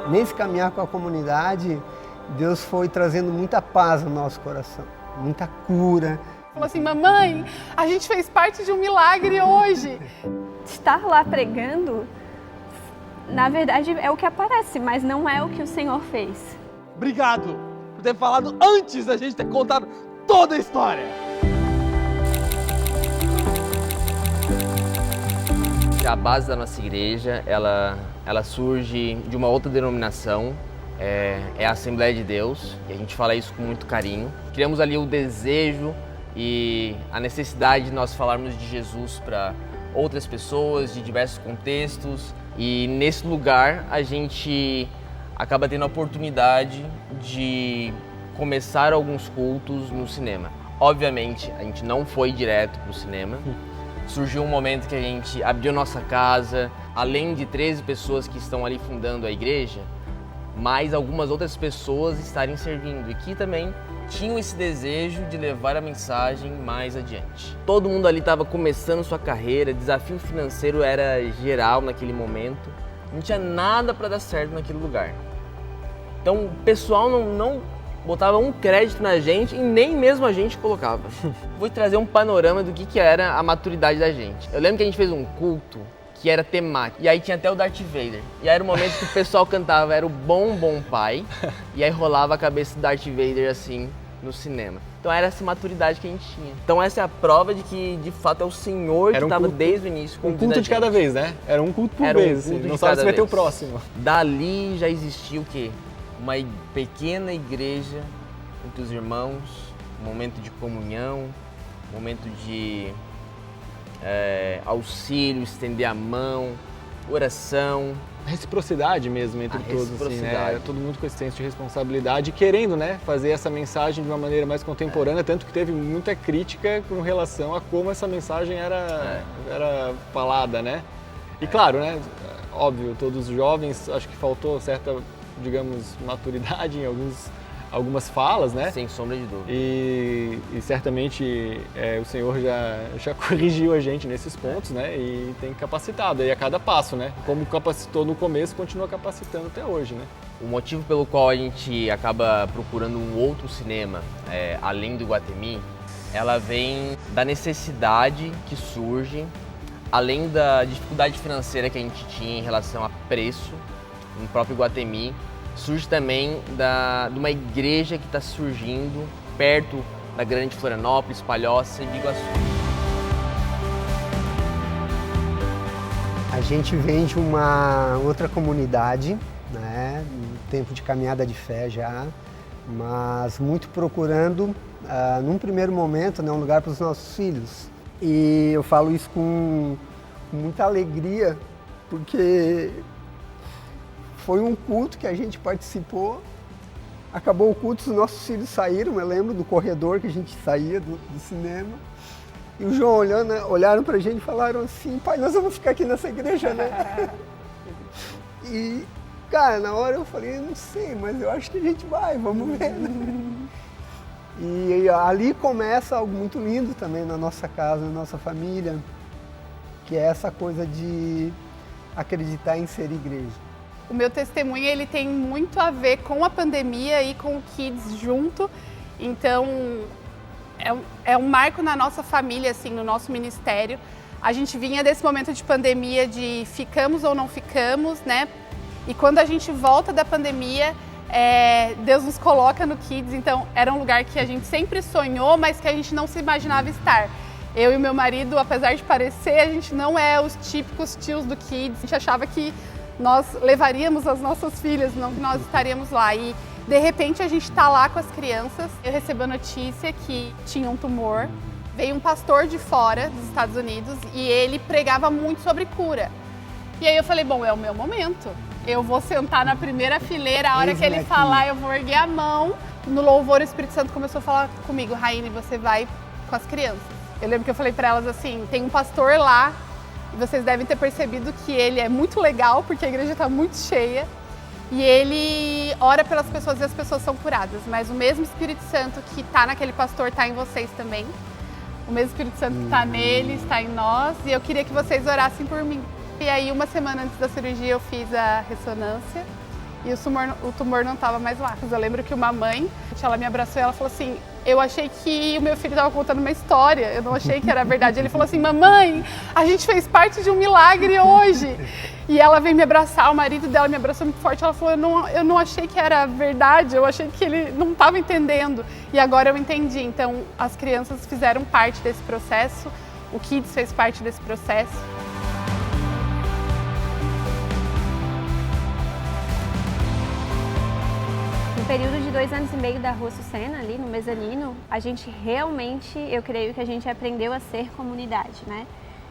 Nesse caminhar com a comunidade, Deus foi trazendo muita paz no nosso coração, muita cura. Falou assim, mamãe, a gente fez parte de um milagre hoje. Estar lá pregando, na verdade, é o que aparece, mas não é o que o Senhor fez. Obrigado por ter falado antes da gente ter contado toda a história. A base da nossa igreja, ela surge de uma outra denominação, é a Assembleia de Deus, e a gente fala isso com muito carinho. Criamos ali o desejo e a necessidade de nós falarmos de Jesus para outras pessoas, de diversos contextos, e nesse lugar a gente acaba tendo a oportunidade de começar alguns cultos no cinema. Obviamente, a gente não foi direto para o cinema. Surgiu um momento que a gente abriu nossa casa, além de 13 pessoas que estão ali fundando a igreja, mais algumas outras pessoas estarem servindo e que também tinham esse desejo de levar a mensagem mais adiante. Todo mundo ali estava começando sua carreira, desafio financeiro era geral naquele momento, não tinha nada para dar certo naquele lugar. Então o pessoal não botava um crédito na gente e nem mesmo a gente colocava. Vou trazer um panorama do que era a maturidade da gente. Eu lembro que a gente fez um culto que era temático, e aí tinha até o Darth Vader. E aí era o momento que o pessoal cantava, era o Bom Bom Pai, e aí rolava a cabeça do Darth Vader assim, no cinema. Então era essa maturidade que a gente tinha. Então essa é a prova de que, de fato, é o Senhor que estava desde o início um culto de cada vez, né? Era um culto por vez, assim. Não sabe se vai ter o próximo. Dali já existia o quê? Uma pequena igreja entre os irmãos, um momento de comunhão, um momento de auxílio, estender a mão, oração. Reciprocidade mesmo entre todos, assim, né? Todo mundo com esse senso de responsabilidade, querendo, né, fazer essa mensagem de uma maneira mais contemporânea, tanto que teve muita crítica com relação a como essa mensagem era falada, né? E claro, né, óbvio, todos os jovens, acho que faltou certa, digamos, maturidade em algumas falas, né? Sem sombra de dúvida. E certamente o Senhor já corrigiu a gente nesses pontos, né? E tem capacitado aí a cada passo, né? Como capacitou no começo, continua capacitando até hoje, né? O motivo pelo qual a gente acaba procurando um outro cinema, além do Iguatemi, ela vem da necessidade que surge, além da dificuldade financeira que a gente tinha em relação a preço, no próprio Iguatemi, surge também de uma igreja que está surgindo perto da Grande Florianópolis, Palhoça e Biguaçu. A gente vem de uma outra comunidade, né, um tempo de caminhada de fé já, mas muito procurando, num primeiro momento, né, um lugar para os nossos filhos. E eu falo isso com muita alegria, porque foi um culto que a gente participou, acabou o culto, os nossos filhos saíram, eu lembro do corredor que a gente saía do cinema, e o João olharam pra gente e falaram assim, pai, nós vamos ficar aqui nessa igreja, né? E, cara, na hora eu falei, não sei, mas eu acho que a gente vai, vamos ver, né? E ali começa algo muito lindo também na nossa casa, na nossa família, que é essa coisa de acreditar em ser igreja. O meu testemunho, ele tem muito a ver com a pandemia e com o Kids junto. Então, é um marco na nossa família, assim, no nosso ministério. A gente vinha desse momento de pandemia de ficamos ou não ficamos, né? E quando a gente volta da pandemia, Deus nos coloca no Kids. Então, era um lugar que a gente sempre sonhou, mas que a gente não se imaginava estar. Eu e meu marido, apesar de parecer, a gente não é os típicos tios do Kids. A gente achava que nós levaríamos as nossas filhas, não que nós estaríamos lá. E, de repente, a gente está lá com as crianças. Eu recebi a notícia que tinha um tumor. Veio um pastor de fora, dos Estados Unidos, e ele pregava muito sobre cura. E aí eu falei, bom, é o meu momento. Eu vou sentar na primeira fileira, a hora que ele falar, eu vou erguer a mão. No louvor, o Espírito Santo começou a falar comigo, Raine, você vai com as crianças. Eu lembro que eu falei para elas assim, tem um pastor lá, e vocês devem ter percebido que ele é muito legal, porque a igreja está muito cheia. E ele ora pelas pessoas e as pessoas são curadas. Mas o mesmo Espírito Santo que está naquele pastor está em vocês também. O mesmo Espírito Santo que está nele, está em nós. E eu queria que vocês orassem por mim. E aí, uma semana antes da cirurgia, eu fiz a ressonância. e o tumor não estava mais lá. Eu lembro que uma mãe, ela me abraçou e ela falou assim, eu achei que o meu filho estava contando uma história, eu não achei que era verdade. Ele falou assim, mamãe, a gente fez parte de um milagre hoje. E ela veio me abraçar, o marido dela me abraçou muito forte, ela falou, eu não achei que era verdade, eu achei que ele não estava entendendo. E agora eu entendi, então as crianças fizeram parte desse processo, o Kids fez parte desse processo. No período de 2 anos e meio da Rua Açucena, ali no mezanino, a gente realmente, eu creio que a gente aprendeu a ser comunidade, né?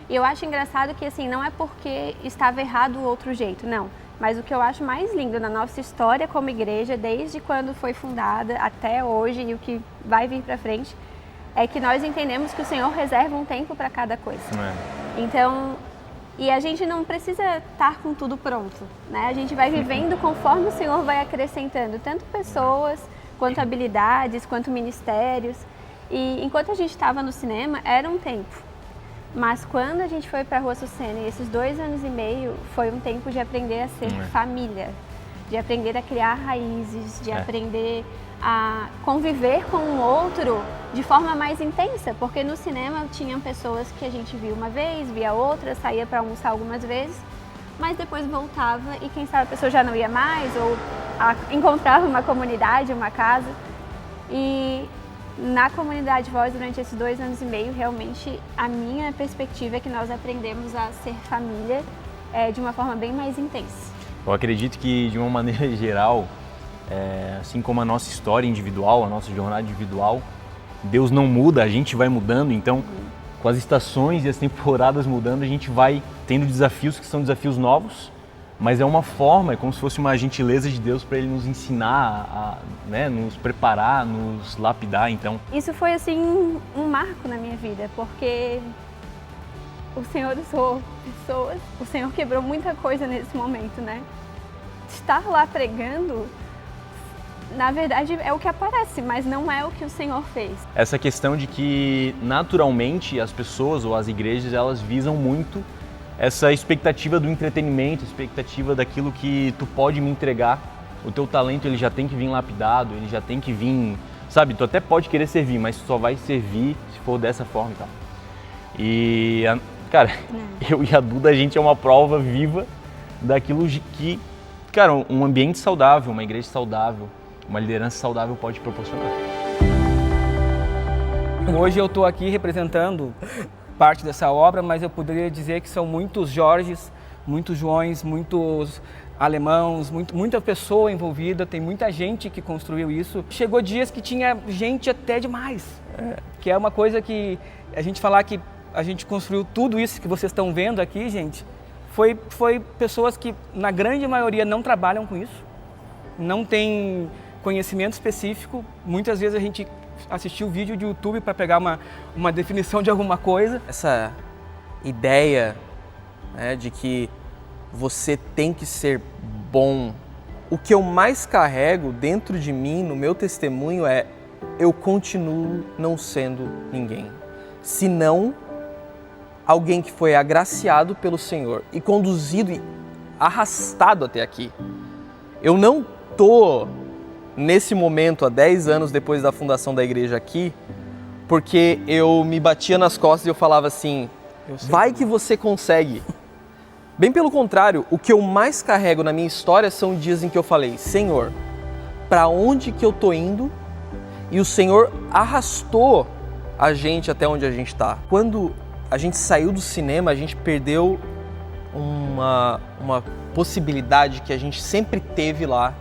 E eu acho engraçado que, assim, não é porque estava errado o outro jeito, não. Mas o que eu acho mais lindo na nossa história como igreja, desde quando foi fundada até hoje e o que vai vir para frente, é que nós entendemos que o Senhor reserva um tempo para cada coisa. Então, e a gente não precisa estar com tudo pronto, né? A gente vai vivendo conforme o Senhor vai acrescentando tanto pessoas, quanto habilidades, quanto ministérios. E enquanto a gente estava no cinema, era um tempo. Mas quando a gente foi para a Rua Açucena, e esses 2 anos e meio, foi um tempo de aprender a ser família, de aprender a criar raízes, de aprender a conviver com o outro de forma mais intensa, porque no cinema tinham pessoas que a gente via uma vez, via outra, saía para almoçar algumas vezes, mas depois voltava e quem sabe a pessoa já não ia mais, ou encontrava uma comunidade, uma casa. E na comunidade Voz, durante esses 2 anos e meio, realmente a minha perspectiva é que nós aprendemos a ser família de uma forma bem mais intensa. Eu acredito que, de uma maneira geral, assim como a nossa história individual, a nossa jornada individual, Deus não muda, a gente vai mudando, então com as estações e as temporadas mudando, a gente vai tendo desafios que são desafios novos, mas é uma forma, é como se fosse uma gentileza de Deus para Ele nos ensinar, nos preparar, nos lapidar, então. Isso foi, assim, um marco na minha vida, porque o Senhor usou pessoas, o Senhor quebrou muita coisa nesse momento, né? Estar lá pregando, na verdade, é o que aparece, mas não é o que o Senhor fez. Essa questão de que, naturalmente, as pessoas ou as igrejas, elas visam muito essa expectativa do entretenimento, expectativa daquilo que tu pode me entregar. O teu talento, ele já tem que vir lapidado, ele já tem que vir, sabe? Tu até pode querer servir, mas tu só vai servir se for dessa forma e tal. E, cara, eu e a Duda, a gente é uma prova viva daquilo de que, cara, um ambiente saudável, uma igreja saudável, uma liderança saudável pode proporcionar. Hoje eu estou aqui representando parte dessa obra, mas eu poderia dizer que são muitos Jorges, muitos Joões, muitos alemãos, muita pessoa envolvida, tem muita gente que construiu isso. Chegou dias que tinha gente até demais, que é uma coisa que a gente falar que a gente construiu tudo isso que vocês estão vendo aqui, gente, foi pessoas que na grande maioria não trabalham com isso, não tem conhecimento específico, muitas vezes a gente assistiu vídeo de YouTube para pegar uma definição de alguma coisa. Essa ideia, né, de que você tem que ser bom, o que eu mais carrego dentro de mim, no meu testemunho, é eu continuo não sendo ninguém, senão alguém que foi agraciado pelo Senhor e conduzido e arrastado até aqui. Eu não tô nesse momento, há 10 anos depois da fundação da igreja aqui, porque eu me batia nas costas e eu falava assim, vai que você consegue. Bem pelo contrário, o que eu mais carrego na minha história são dias em que eu falei, Senhor, para onde que eu tô indo? E o Senhor arrastou a gente até onde a gente está. Quando a gente saiu do cinema, a gente perdeu uma possibilidade que a gente sempre teve lá,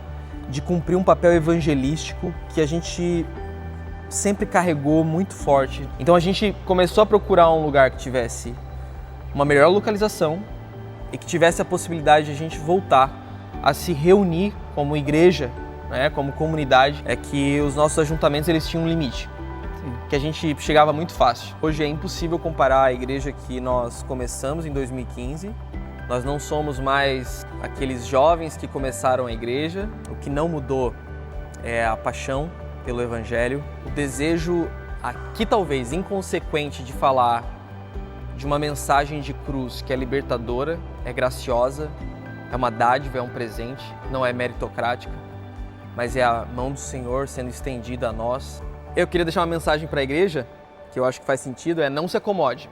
de cumprir um papel evangelístico que a gente sempre carregou muito forte. Então a gente começou a procurar um lugar que tivesse uma melhor localização e que tivesse a possibilidade de a gente voltar a se reunir como igreja, né, como comunidade. É que os nossos ajuntamentos eles tinham um limite, que a gente chegava muito fácil. Hoje é impossível comparar a igreja que nós começamos em 2015. Nós não somos mais aqueles jovens que começaram a igreja. O que não mudou é a paixão pelo Evangelho. O desejo, aqui talvez inconsequente, de falar de uma mensagem de cruz que é libertadora, é graciosa é uma dádiva, é um presente, não é meritocrática, mas é a mão do Senhor sendo estendida a nós. Eu queria deixar uma mensagem para a igreja, que eu acho que faz sentido, é não se acomode.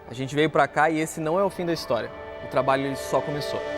A gente veio para cá e esse não é o fim da história. O trabalho ele só começou.